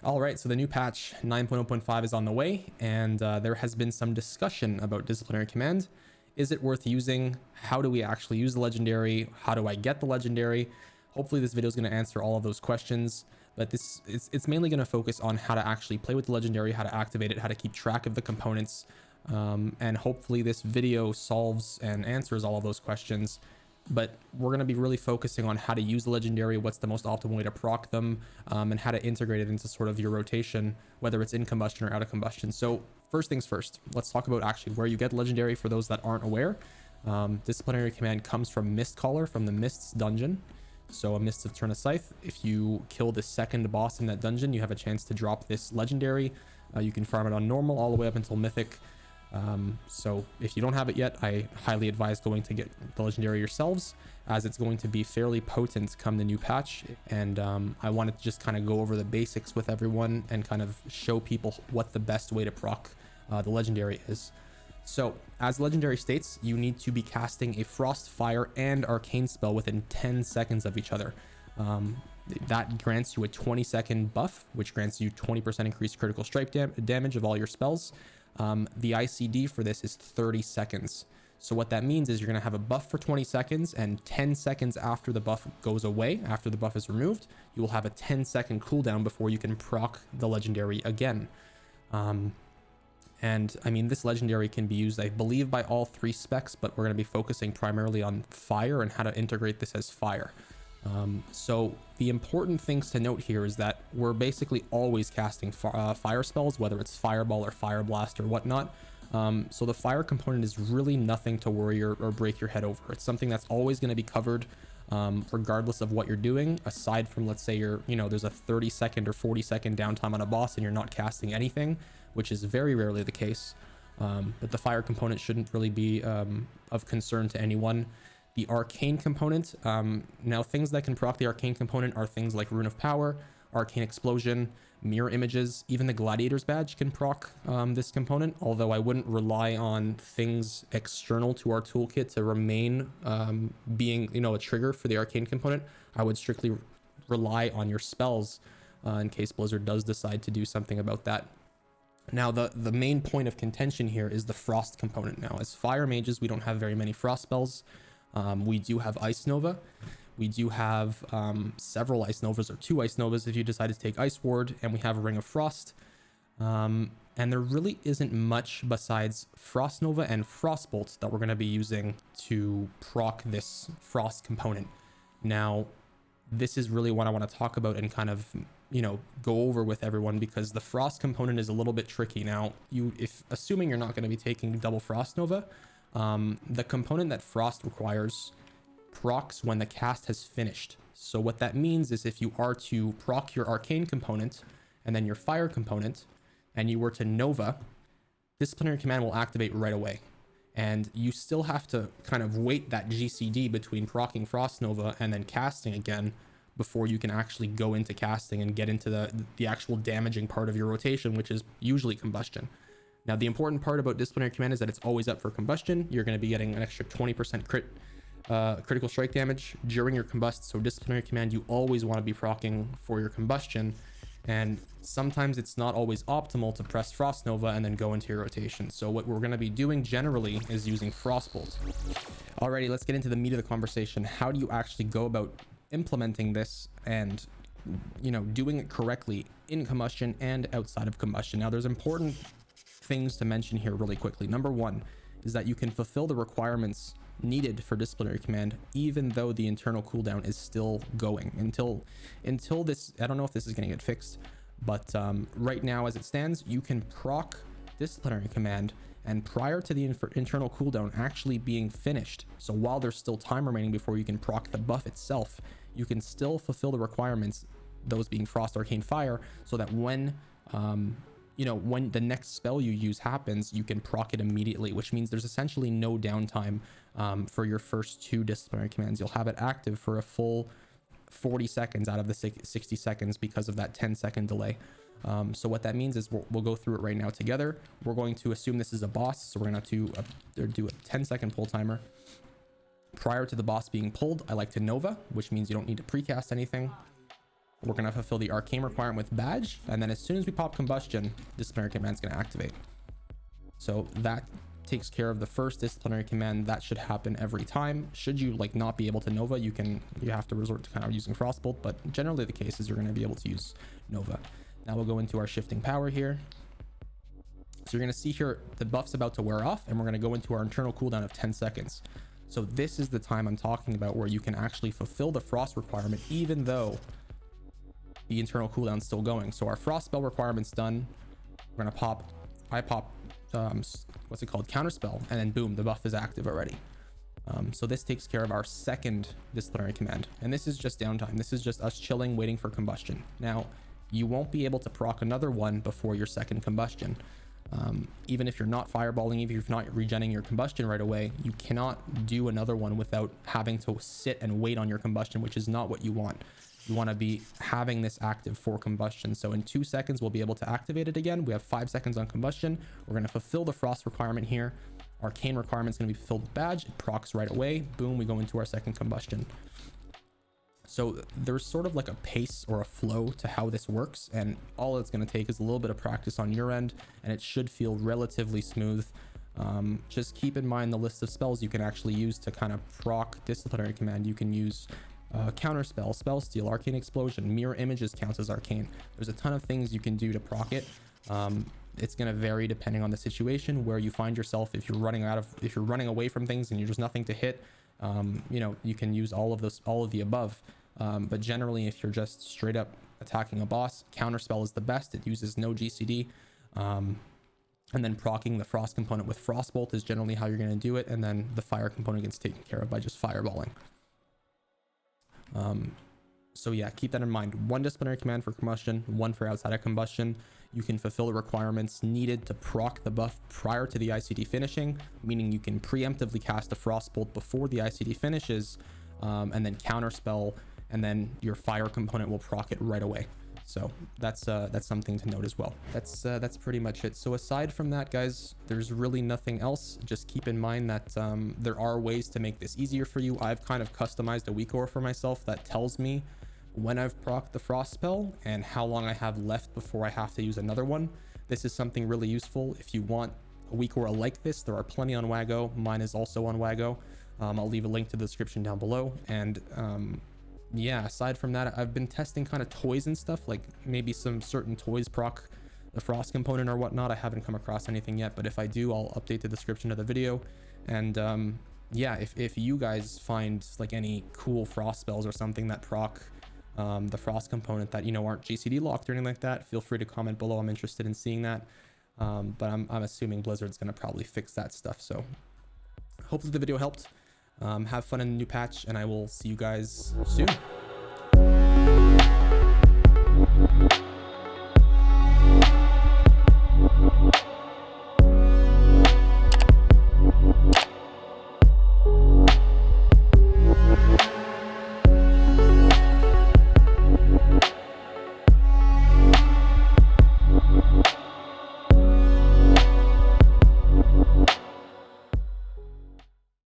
All right, so the new patch 9.0.5 is on the way, and there has been some discussion about Disciplinary Command. Is it worth using? How do we actually use the legendary? How do I get the legendary? Hopefully this video is going to answer all of those questions, but it's mainly going to focus on how to actually play with the legendary, how to activate it, how to keep track of the components, and hopefully this video solves and answers all of those questions. But we're going to be really focusing on how to use the legendary, what's the most optimal way to proc them, and how to integrate it into sort of your rotation, whether it's in combustion or out of combustion. So first things first, let's talk about actually where you get legendary for those that aren't aware. Disciplinary Command comes from Mistcaller, from the Mists dungeon. So a Mists of Turn Scythe. If you kill the second boss in that dungeon, you have a chance to drop this legendary. You can farm it on normal all the way up until mythic. So if you don't have it yet, I highly advise going to get the legendary yourselves, as it's going to be fairly potent come the new patch. And I wanted to just kind of go over the basics with everyone and kind of show people what the best way to proc the legendary is. So as legendary states, you need to be casting a Frost, Fire, and Arcane spell within 10 seconds of each other. That grants you a 20-second buff, which grants you 20% increased critical strike damage of all your spells. The ICD for this is 30 seconds. So what that means is you're going to have a buff for 20 seconds, and 10 seconds after the buff goes away, after the buff is removed, you will have a 10-second cooldown before you can proc the legendary again. And I mean, this legendary can be used, I believe, by all 3 specs, but we're going to be focusing primarily on fire and how to integrate this as fire. So the important things to note here is that we're basically always casting fire spells, whether it's Fireball or Fire Blast or whatnot. So the fire component is really nothing to worry or break your head over. It's something that's always going to be covered, regardless of what you're doing, aside from, let's say there's a 30-second or 40-second downtime on a boss and you're not casting anything, which is very rarely the case. But the fire component shouldn't really be of concern to anyone. The arcane component, now things that can proc the arcane component are things like Rune of Power, Arcane Explosion, Mirror Images. Even the Gladiator's Badge can proc this component, although I wouldn't rely on things external to our toolkit to remain being a trigger for the arcane component. I would strictly rely on your spells in case Blizzard does decide to do something about that. Now the main point of contention here is the Frost component. Now as Fire Mages, we don't have very many Frost spells. We do have Ice Nova. We do have several Ice Novas, or 2 Ice Novas if you decide to take Ice Ward, and we have a Ring of Frost. And there really isn't much besides Frost Nova and Frostbolt that we're going to be using to proc this Frost component. Now, this is really what I want to talk about and kind of go over with everyone, because the Frost component is a little bit tricky. Now, assuming you're not going to be taking double Frost Nova, the component that Frost requires procs when the cast has finished. So what that means is if you are to proc your arcane component and then your fire component, and you were to Nova, Disciplinary Command will activate right away. And you still have to kind of wait that GCD between proccing Frost Nova and then casting again before you can actually go into casting and get into the actual damaging part of your rotation, which is usually Combustion. Now, the important part about Disciplinary Command is that it's always up for Combustion. You're going to be getting an extra 20% critical strike damage during your Combust. So Disciplinary Command, you always want to be proccing for your Combustion. And sometimes it's not always optimal to press Frost Nova and then go into your rotation. So what we're going to be doing generally is using Frostbolt. Alrighty, let's get into the meat of the conversation. How do you actually go about implementing this and doing it correctly in Combustion and outside of Combustion? Now, there's important things to mention here really quickly. Number 1 is that you can fulfill the requirements needed for Disciplinary Command even though the internal cooldown is still going until this. I don't know if this is going to get fixed, but right now as it stands, you can proc Disciplinary Command, and prior to the internal cooldown actually being finished, so while there's still time remaining before you can proc the buff itself, you can still fulfill the requirements, those being Frost, Arcane, Fire, so that when when the next spell you use happens, you can proc it immediately, which means there's essentially no downtime for your first 2 Disciplinary Commands. You'll have it active for a full 40 seconds out of the 60 seconds because of that 10-second delay. So what that means is we'll go through it right now together. We're going to assume this is a boss, so we're going to do a 10-second pull timer. Prior to the boss being pulled, I like to Nova, which means you don't need to precast anything. we're going to fulfill the arcane requirement with badge, and then as soon as we pop combustion, disciplinary command is going to activate. So that takes care of the first disciplinary command. That should happen every time. Should you like not be able to Nova, you have to resort to kind of using Frostbolt, but generally the case is you're going to be able to use Nova. Now we'll go into our shifting power here. So you're going to see here the buff's about to wear off, and we're going to go into our internal cooldown of 10 seconds. So this is the time I'm talking about where you can actually fulfill the frost requirement even though the internal cooldown is still going. So our frost spell requirement's done. We're going to pop, I pop what's it called, counterspell, and then boom, the buff is active already. So this takes care of our second disciplinary command, and this is just downtime. This is just us chilling, waiting for combustion. Now you won't be able to proc another one before your second combustion. Even if you're not fireballing, even if you're not regenning your combustion right away, you cannot do another one without having to sit and wait on your combustion, which is not what you want. You want to be having this active for combustion. So in 2 seconds, we'll be able to activate it again. We have 5 seconds on combustion. We're going to fulfill the frost requirement here. Arcane requirement is going to be fulfilled with badge. It procs right away. Boom, we go into our second combustion. So there's sort of like a pace or a flow to how this works, and all it's going to take is a little bit of practice on your end, and it should feel relatively smooth. Just keep in mind the list of spells you can actually use to kind of proc disciplinary command. You can use counterspell, spell steal, arcane explosion, mirror images counts as arcane. There's a ton of things you can do to proc it. It's going to vary depending on the situation where you find yourself. If you're running away from things and you're just nothing to hit, you know, you can use all of the above. But generally, if you're just straight up attacking a boss, counterspell is the best. It uses no GCD. And then proccing the frost component with frostbolt is generally how you're going to do it. And then the fire component gets taken care of by just fireballing. So yeah, keep that in mind. 1 disciplinary command for combustion, 1 for outside of combustion. You can fulfill the requirements needed to proc the buff prior to the ICD finishing, meaning you can preemptively cast a frostbolt before the ICD finishes, and then counterspell, and then your fire component will proc it right away. So that's something to note as well. That's pretty much it. So aside from that, guys, there's really nothing else. Just keep in mind that there are ways to make this easier for you. I've kind of customized a WeakAura for myself that tells me when I've procced the frost spell and how long I have left before I have to use another one. This is something really useful. If you want a WeakAura like this, there are plenty on Wago. Mine is also on Wago. I'll leave a link to the description down below. And yeah, aside from that, I've been testing kind of toys and stuff, like maybe some certain toys proc the frost component or whatnot. I haven't come across anything yet, but if I do, I'll update the description of the video. And yeah, if you guys find like any cool frost spells or something that proc the frost component that, you know, aren't GCD locked or anything like that, feel free to comment below. I'm interested in seeing that. But I'm assuming Blizzard's going to probably fix that stuff. So hopefully the video helped. Have fun in the new patch, and I will see you guys soon.